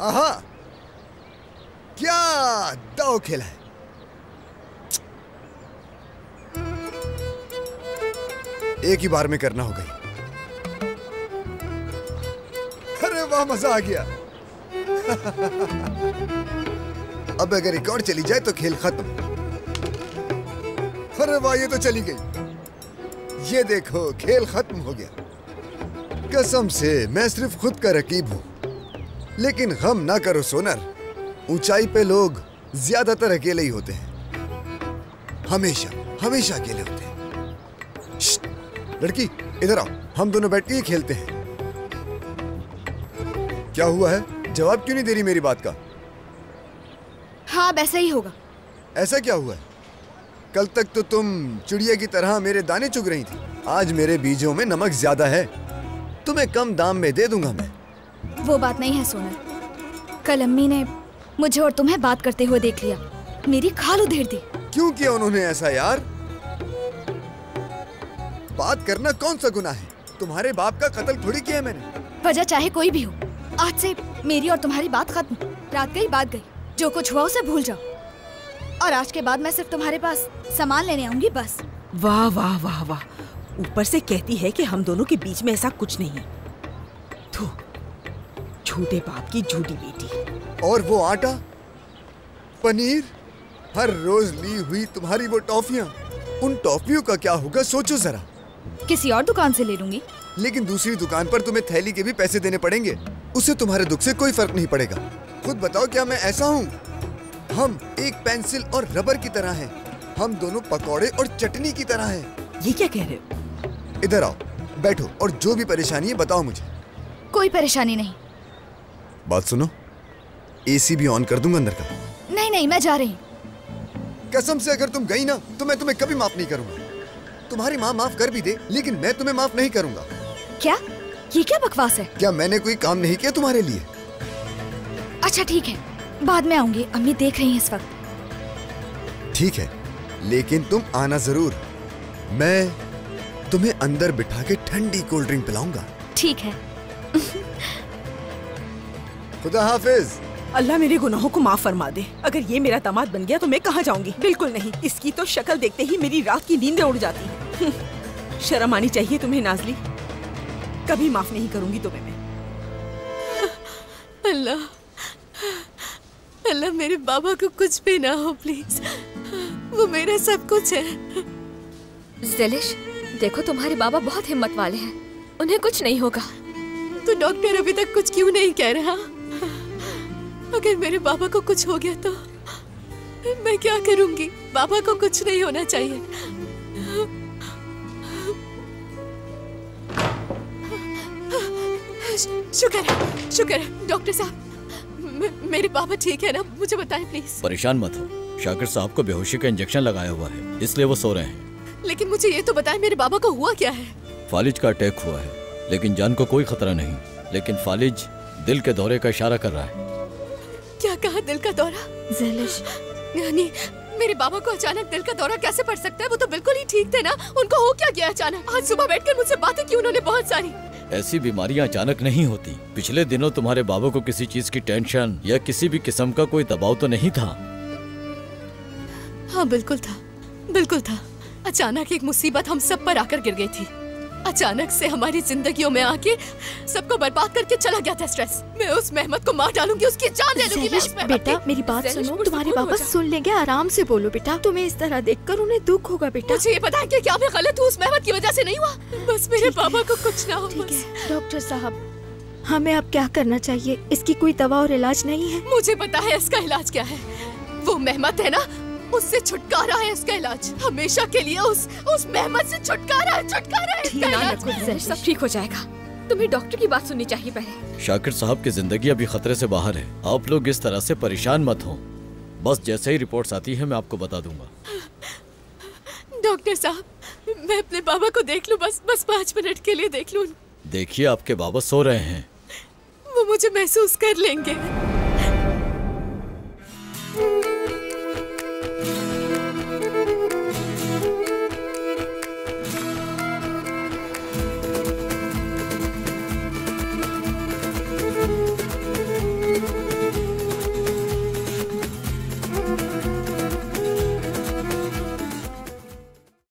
आहा, क्या दाव खेला है। एक ही बार में करना हो गई। अरे वाह, मजा आ गया। अब अगर रिकॉर्ड चली जाए तो खेल खत्म। अरे वाह, ये तो चली गई। ये देखो, खेल खत्म हो गया। कसम से मैं सिर्फ खुद का रकीब हूं, लेकिन गम ना करो सोनर, ऊंचाई पे लोग ज्यादातर अकेले ही होते हैं। हमेशा हमेशा अकेले होते हैं। श्श्ट, लड़की इधर आओ, हम दोनों बैठ के ही खेलते हैं। क्या हुआ है? जवाब क्यों नहीं दे रही मेरी बात का? हाँ, वैसा ही होगा। ऐसा क्या हुआ है? कल तक तो तुम चिड़िया की तरह मेरे दाने चुग रही थी। आज मेरे बीजों में नमक ज्यादा है, तुम्हें कम दाम में दे दूंगा मैं। वो बात नहीं है सोनल। कल अम्मी ने मुझे और तुम्हें बात करते हुए देख लिया, मेरी खाल उधेड़ दी। क्यों किया उन्होंने ऐसा यार? बात करना कौन सा गुनाह है? तुम्हारे बाप का कत्ल थोड़ी किया है मैंने। वजह चाहे कोई भी हो, आज से मेरी और तुम्हारी बात खत्म। रात गई बात गई, जो कुछ हुआ उसे भूल जाओ। और आज के बाद मैं सिर्फ तुम्हारे पास सामान लेने आऊंगी, बस। वाह वाह वाह वाह, ऊपर से कहती है कि हम दोनों के बीच में ऐसा कुछ नहीं है। थू, झूठे बाप की झूठी बेटी। और वो आटा, पनीर, हर रोज ली हुई तुम्हारी वो टॉफियां, उन टॉफियों का क्या होगा सोचो जरा। किसी और दुकान से ले लूंगी। लेकिन दूसरी दुकान पर तुम्हें थैली के भी पैसे देने पड़ेंगे, उससे तुम्हारे दुख से कोई फर्क नहीं पड़ेगा। खुद बताओ, क्या मैं ऐसा हूँ? हम एक पेंसिल और रबर की तरह हैं। हम दोनों पकौड़े और चटनी की तरह हैं। ये क्या कह रहे हो? इधर आओ, बैठो, और जो भी परेशानी है बताओ मुझे। कोई परेशानी नहीं। बात सुनो, एसी भी ऑन कर दूंगा अंदर का। नहीं नहीं, मैं जा रही हूँ। कसम से अगर तुम गई ना तो मैं तुम्हें कभी माफ नहीं करूंगा। तुम्हारी माँ माफ कर भी दे, लेकिन मैं तुम्हें माफ नहीं करूंगा। क्या? ये क्या बकवास है? क्या मैंने कोई काम नहीं किया तुम्हारे लिए? अच्छा ठीक है, बाद में आऊंगी, अम्मी देख रही हैं इस वक्त। ठीक है, लेकिन तुम आना जरूर। मैं तुम्हें अंदर बिठा के ठंडी कोल्ड ड्रिंक पिलाऊंगा। ठीक है। खुदा हाफिज। अल्लाह मेरे गुनाहों को माफ फरमा दे। अगर ये मेरा दामाद बन गया तो मैं कहाँ जाऊंगी? बिल्कुल नहीं, इसकी तो शक्ल देखते ही मेरी रात की नींदें उड़ जाती। शर्म आनी चाहिए तुम्हें नाज़ली। कभी माफ नहीं करूंगी तुम्हें मैं। अल्लाह अल्लाह, मेरे बाबा को कुछ भी ना हो प्लीज, वो मेरा सब कुछ है। ज़ेलिश, देखो तुम्हारे बाबा बहुत हिम्मत वाले हैं, उन्हें कुछ नहीं होगा। तो डॉक्टर अभी तक कुछ क्यों नहीं कह रहा? अगर मेरे बाबा को कुछ हो गया तो मैं क्या करूंगी? बाबा को कुछ नहीं होना चाहिए। शुक्र है डॉक्टर साहब, मेरे बाबा ठीक है ना? मुझे बताएं प्लीज। परेशान मत हो, शाकिर साहब को बेहोशी का इंजेक्शन लगाया हुआ है, इसलिए वो सो रहे हैं। लेकिन मुझे ये तो बताएं, मेरे बाबा को हुआ क्या है? फालिज का अटैक हुआ है, लेकिन जान को कोई खतरा नहीं। लेकिन फालिज दिल के दौरे का इशारा कर रहा है। क्या कहा? दिल का दौरा? ज़ेलिश, यानी मेरे बाबा को अचानक दिल का दौरा कैसे पड़ सकता है? वो तो बिल्कुल ही ठीक थे ना, उनको हो क्या गया अचानक? आज सुबह बैठकर मुझसे बातें की उन्होंने बहुत सारी। ऐसी बीमारियां अचानक नहीं होती। पिछले दिनों तुम्हारे बाबा को किसी चीज की टेंशन या किसी भी किस्म का कोई दबाव तो नहीं था? हाँ बिल्कुल था, बिल्कुल था। अचानक एक मुसीबत हम सब पर आकर गिर गई थी। अचानक से हमारी जिंदगियों में आके सबको बर्बाद करके चला गया था स्ट्रेस। मैं उस मेहमत को मार डालूंगी, उसकी जान ले लूंगी। बेटा मेरी बात सुनो, तुम्हारे बाबा सुन लेंगे, आराम से बोलो बेटा। तुम्हें इस तरह देखकर उन्हें दुख होगा बेटा। मुझे ये पता है कि क्या मैं गलत हूँ? उस मेहमत की वजह से नहीं हुआ, बस मेरे बाबा को कुछ ना हो। ठीक है डॉक्टर साहब, हमें अब क्या करना चाहिए? इसकी कोई दवा और इलाज नहीं है? मुझे पता है इसका इलाज क्या है। वो मेहमत है ना, उससे छुटकारा है इसका इलाज। हमेशा के लिए उस मेहमत से छुटकारा है, छुटकारा है इसका इलाज। सब ठीक हो जाएगा, तुम्हें डॉक्टर की बात सुननी चाहिए पहले। शाकिर साहब की जिंदगी अभी खतरे से बाहर है, आप लोग इस तरह से परेशान मत हो। बस जैसे ही रिपोर्ट्स आती है मैं आपको बता दूंगा। डॉक्टर साहब, मैं अपने बाबा को देख लूं, बस 5 मिनट के लिए देख लूं। देखिए आपके बाबा सो रहे हैं, वो मुझे महसूस कर लेंगे।